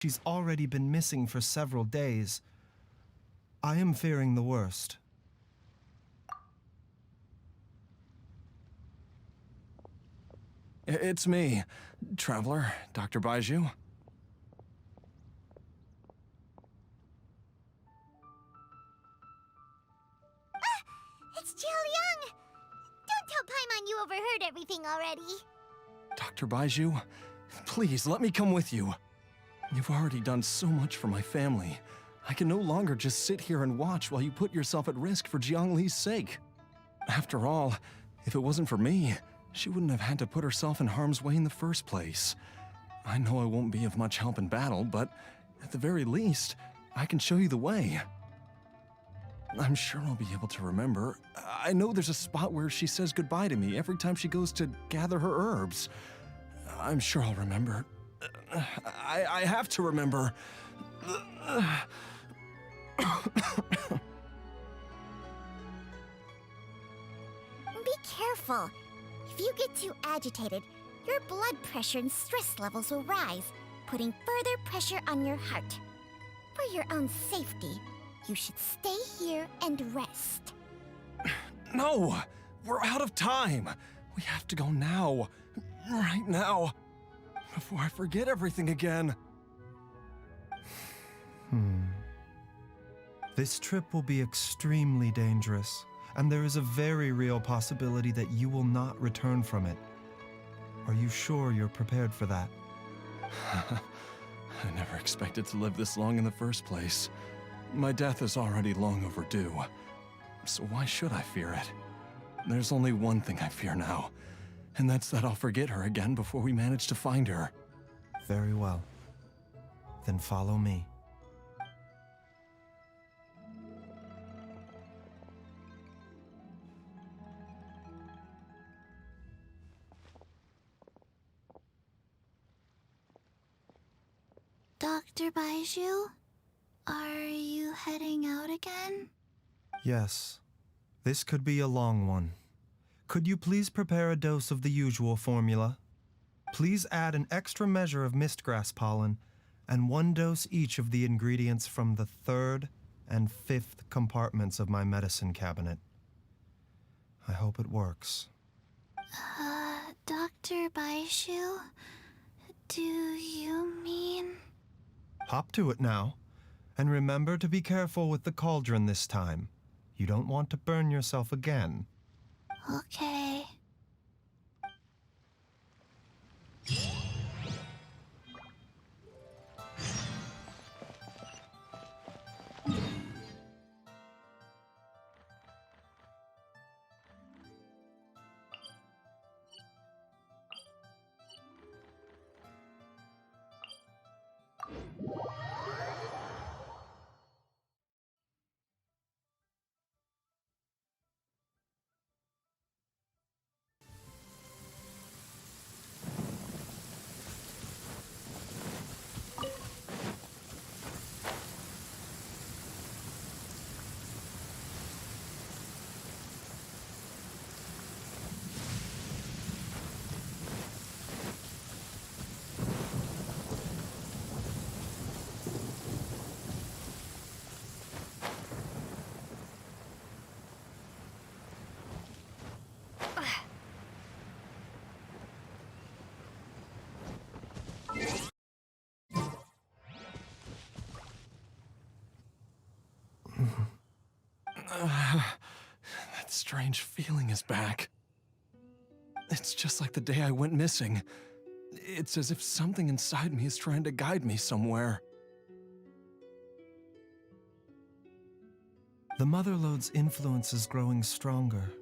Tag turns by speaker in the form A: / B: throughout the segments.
A: She's already been missing for several days. I am fearing the worst.
B: It's me, Traveler, Dr. Baiju.
C: It's Jialiang! Don't tell Paimon you overheard everything already.
B: Dr. Baiju, please let me come with you. You've already done so much for my family. I can no longer just sit here and watch while you put yourself at risk for Jiangli's sake. After all, if it wasn't for me, she wouldn't have had to put herself in harm's way in the first place. I know I won't be of much help in battle, but at the very least, I can show you the way. I'm sure I'll be able to remember. I know there's a spot where she says goodbye to me every time she goes to gather her herbs. I'm sure I'll remember. I have to remember.
C: Be careful. If you get too agitated, your blood pressure and stress levels will rise, putting further pressure on your heart. For your own safety, you should stay here and rest.
B: No! We're out of time! We have to go now. Right now. Before I forget everything again.
A: This trip will be extremely dangerous, and there is a very real possibility that you will not return from it. Are you sure you're prepared for that?
B: I never expected to live this long in the first place. My death is already long overdue. So why should I fear it? There's only one thing I fear now, and that's that I'll forget her again before we manage to find her.
A: Very well. Then follow me.
C: Dr. Baiju, are you heading out again?
A: Yes. This could be a long one. Could you please prepare a dose of the usual formula? Please add an extra measure of mistgrass pollen and 1 dose each of the ingredients from the 3rd and 5th compartments of my medicine cabinet. I hope it works.
C: Dr. Baiju, do you mean...
A: Hop to it now. And remember to be careful with the cauldron this time. You don't want to burn yourself again.
C: Okay.
B: That strange feeling is back. It's just like the day I went missing. It's as if something inside me is trying to guide me somewhere.
A: The Motherlode's influence is growing stronger.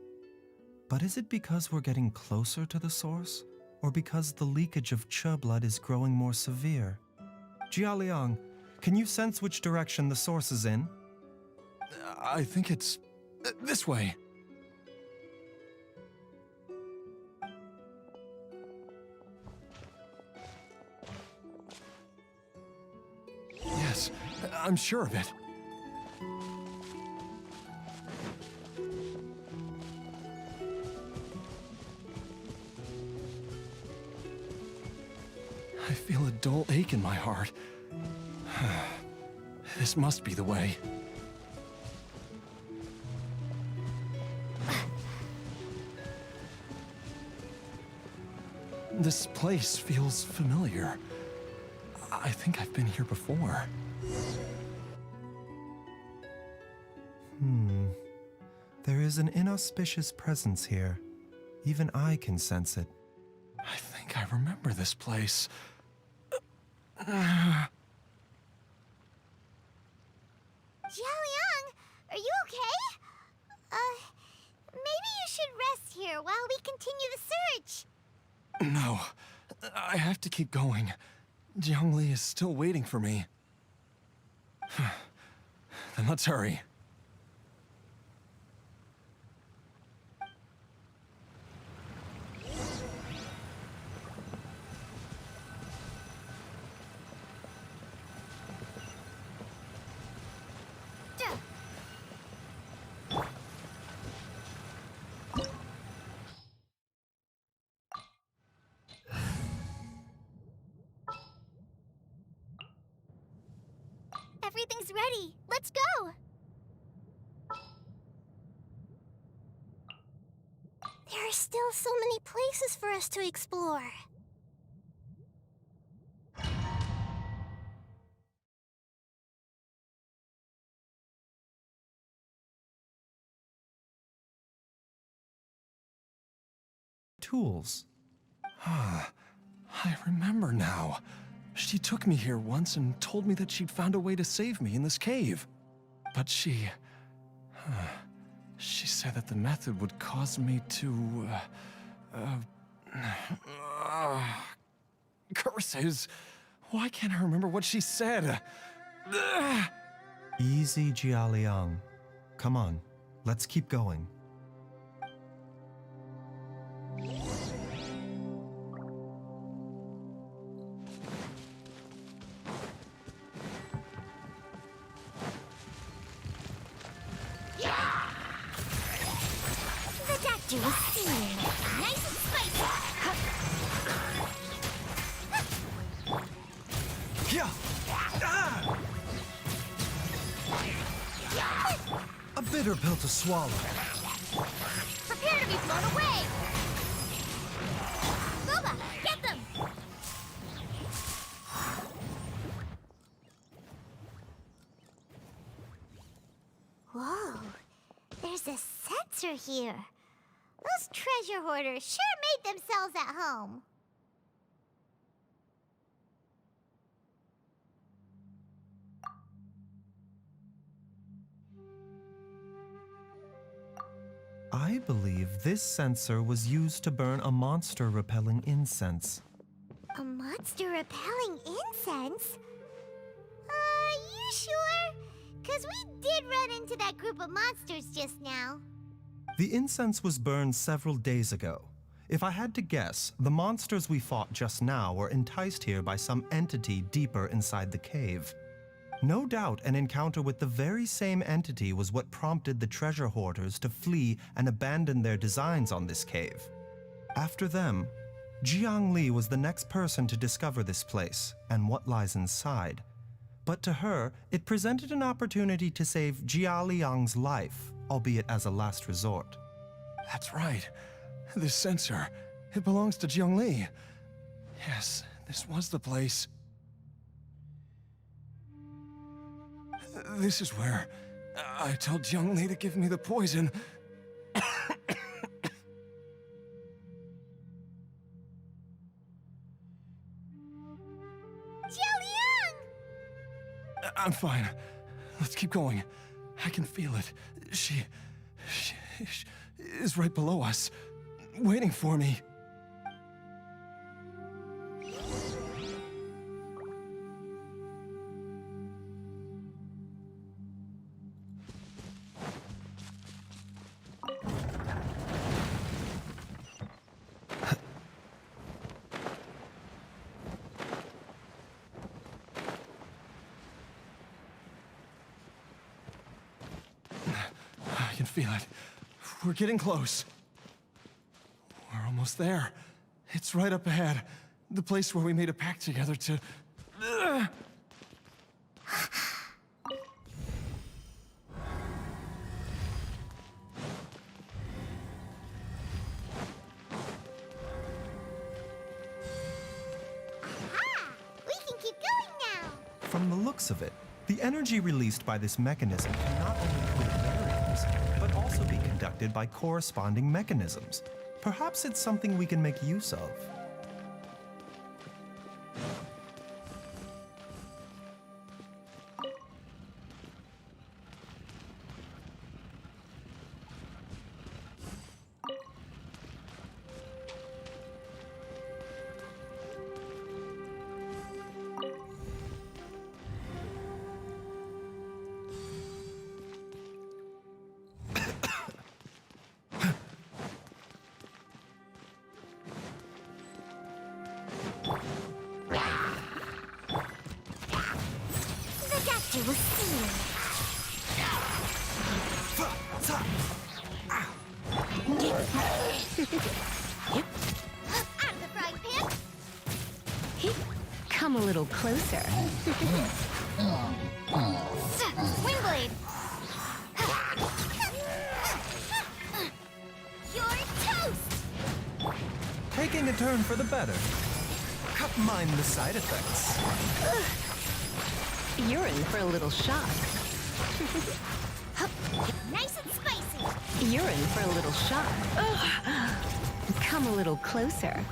A: But is it because we're getting closer to the source? Or because the leakage of Che blood is growing more severe? Jialiang, can you sense which direction the source is in?
B: I think it's this way. Yes, I'm sure of it. I feel a dull ache in my heart. This must be the way. This place feels familiar. I think I've been here before.
A: There is an inauspicious presence here. Even I can sense it.
B: I think I remember this place.
C: Jiaoliang, are you okay? Maybe you should rest here while we continue the search.
B: No, I have to keep going. Jiangli is still waiting for me. Then let's hurry.
C: Everything's ready. Let's go! There are still so many places for us to explore.
A: Tools.
B: I remember now. She took me here once and told me that she'd found a way to save me in this cave. But she said that the method would cause me to, curses. Why can't I remember what she said?
A: Easy, Jiaoliang. Come on, let's keep going.
C: The doctor was singing. Nice and spicy.
A: Yeah. A bitter pill to swallow.
C: Prepare to be blown away! Boba, get them! Whoa, there's a sensor here. Those treasure hoarders sure made themselves at home.
A: I believe this sensor was used to burn a monster-repelling incense.
C: A monster repelling incense? You sure? 'Cause we did run into that group of monsters just now.
A: The incense was burned several days ago. If I had to guess, the monsters we fought just now were enticed here by some entity deeper inside the cave. No doubt an encounter with the very same entity was what prompted the treasure hoarders to flee and abandon their designs on this cave. After them, Jiangli was the next person to discover this place and what lies inside. But to her, it presented an opportunity to save Jiaoliang's life, albeit as a last resort.
B: That's right. This sensor, it belongs to Jiangli. Yes, this was the place. This is where I told Jiangli to give me the poison.
C: Jiaoliang!
B: I'm fine. Let's keep going. I can feel it. She is right below us, waiting for me. I can feel it. We're getting close. We're almost there. It's right up ahead. The place where we made a pact together to...
A: from the looks of it. The energy released by this mechanism can not only cool barriers, but also be conducted by corresponding mechanisms. Perhaps it's something we can make use of.
C: The doctor will see you. Out of the frying pan.
D: Come a little closer.
C: Wingblade. You're toast.
A: Taking a turn for the better. Mind the side effects.
D: You're in for a little shock.
C: Nice and spicy.
D: You're in for a little shock. Come a little closer.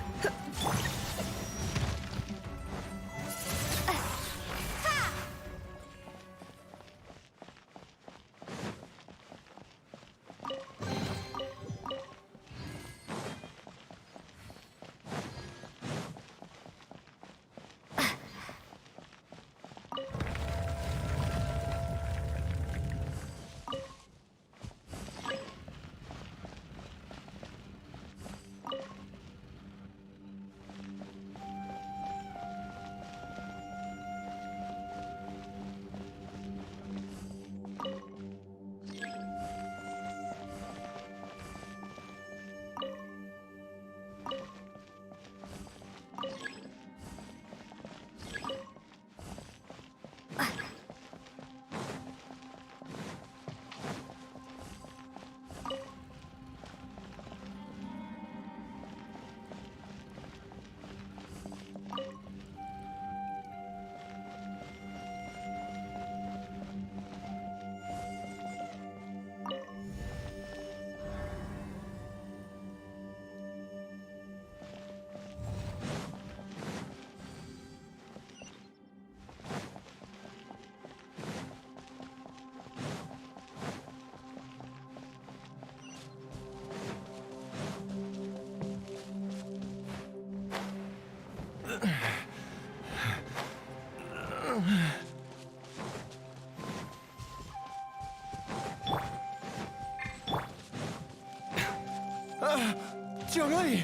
B: Jiangli!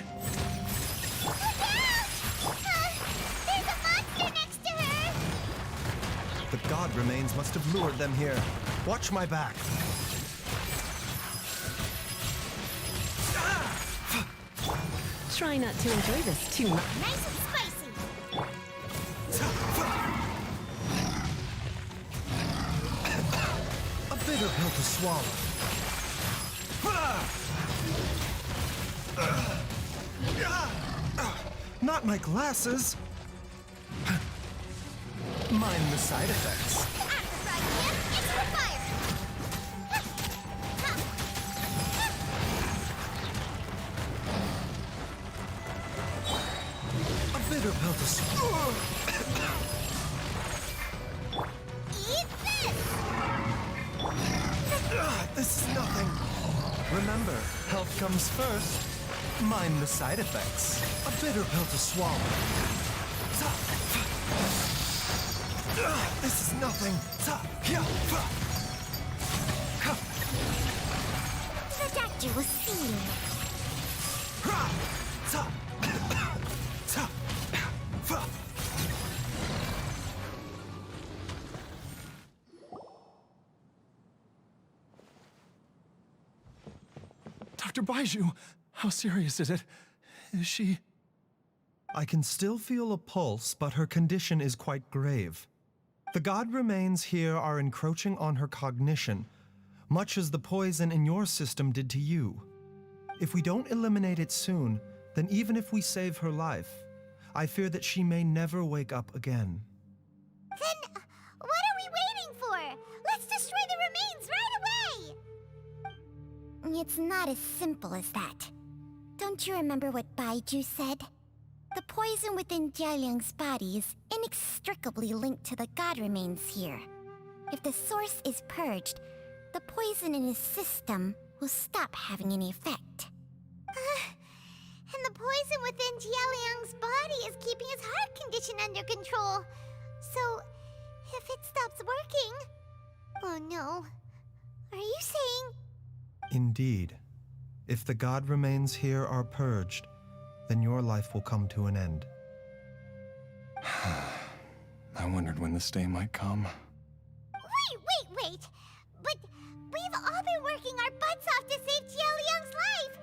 C: There's a monster next to her.
A: The god remains must have lured them here. Watch my back.
D: Try not to enjoy this too much.
C: Nice and spicy.
A: A bitter pill to swallow. Not my glasses. Mind the side effects.
C: Out of the frying pan, into the fire.
A: A bitter pill to swallow.
C: Eat this.
A: This is nothing. Remember, health comes first. Mind the side effects. A bitter pill to swallow. This is nothing.
C: The doctor will see you.
B: Dr. Baiju, how serious is it? Is she...
A: I can still feel a pulse, but her condition is quite grave. The god remains here are encroaching on her cognition, much as the poison in your system did to you. If we don't eliminate it soon, then even if we save her life, I fear that she may never wake up again.
C: Then for? Let's destroy the remains right away! It's not as simple as that. Don't you remember what Baiju said? The poison within Jialiang's body is inextricably linked to the god remains here. If the source is purged, the poison in his system will stop having any effect. And the poison within Jialiang's body is keeping his heart condition under control. So, if it stops working... Oh no. Are you saying...
A: Indeed. If the god remains here are purged, then your life will come to an end.
B: I wondered when this day might come.
C: Wait! But we've all been working our butts off to save Jialiang's life!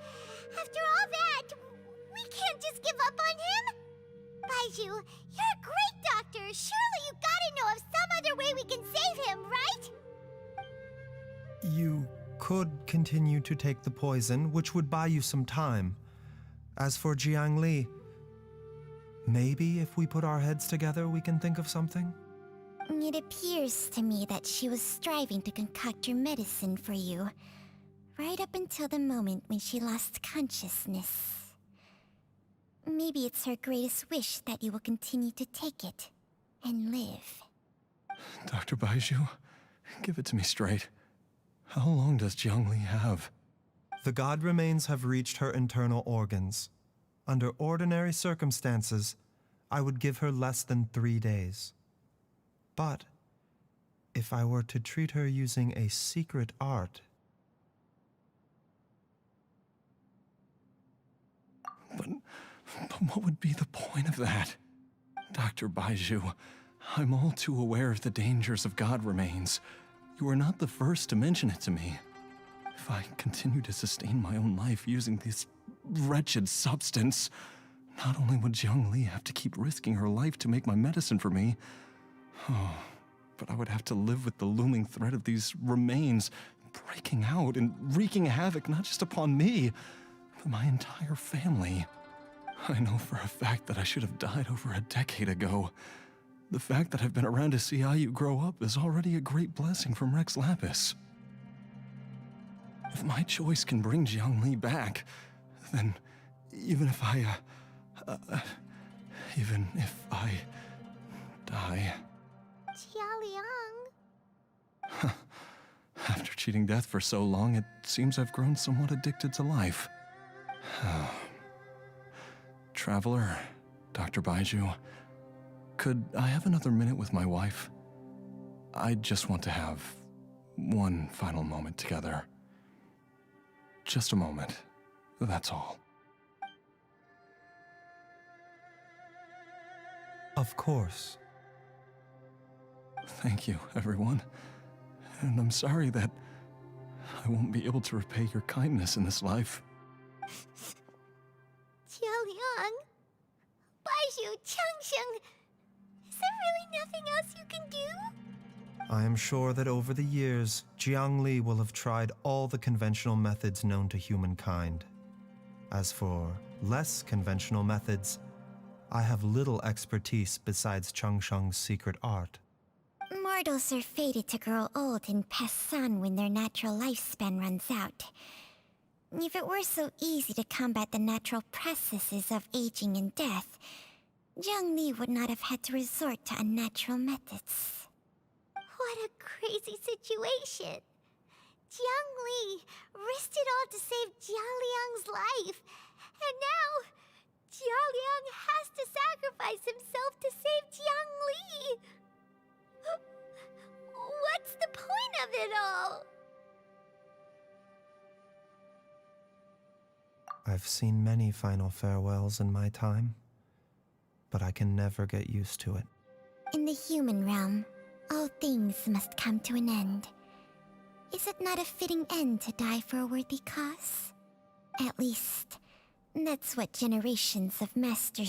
C: After all that, we can't just give up on him! Baiju, you're a great doctor! Surely you gotta know of some other way we can save him, right?
A: You could continue to take the poison, which would buy you some time. As for Jiang Li, maybe if we put our heads together, we can think of something?
C: It appears to me that she was striving to concoct your medicine for you, right up until the moment when she lost consciousness. Maybe it's her greatest wish that you will continue to take it and live.
B: Dr. Baiju, give it to me straight. How long does Jiang Li have?
A: The god remains have reached her internal organs. Under ordinary circumstances, I would give her less than 3 days. But if I were to treat her using a secret art...
B: But what would be the point of that? Dr. Baiju, I'm all too aware of the dangers of god remains. You are not the first to mention it to me. If I continue to sustain my own life using this wretched substance, not only would Jiang Li have to keep risking her life to make my medicine for me, but I would have to live with the looming threat of these remains breaking out and wreaking havoc not just upon me, but my entire family. I know for a fact that I should have died over a decade ago. The fact that I've been around to see IU grow up is already a great blessing from Rex Lapis. If my choice can bring Jiang Li back, then even if I die...
C: Jialiang...
B: After cheating death for so long, it seems I've grown somewhat addicted to life. Traveler, Dr. Baiju, could I have another minute with my wife? I just want to have one final moment together. Just a moment, that's all.
A: Of course.
B: Thank you, everyone. And I'm sorry that I won't be able to repay your kindness in this life.
C: Jialiang... Baiju, Changsheng... Is there really nothing else you can do?
A: I am sure that over the years, Jiang Li will have tried all the conventional methods known to humankind. As for less conventional methods, I have little expertise besides Changsheng's secret art.
C: Mortals are fated to grow old and pass on when their natural lifespan runs out. If it were so easy to combat the natural processes of aging and death, Jiang Li would not have had to resort to unnatural methods. What a crazy situation! Jiang Li risked it all to save Jialiang's life, and now Jialiang has to sacrifice himself to save Jiang Li! What's the point of it all?
A: I've seen many final farewells in my time, but I can never get used to it.
C: In the human realm, all things must come to an end. Is it not a fitting end to die for a worthy cause? At least, that's what generations of masters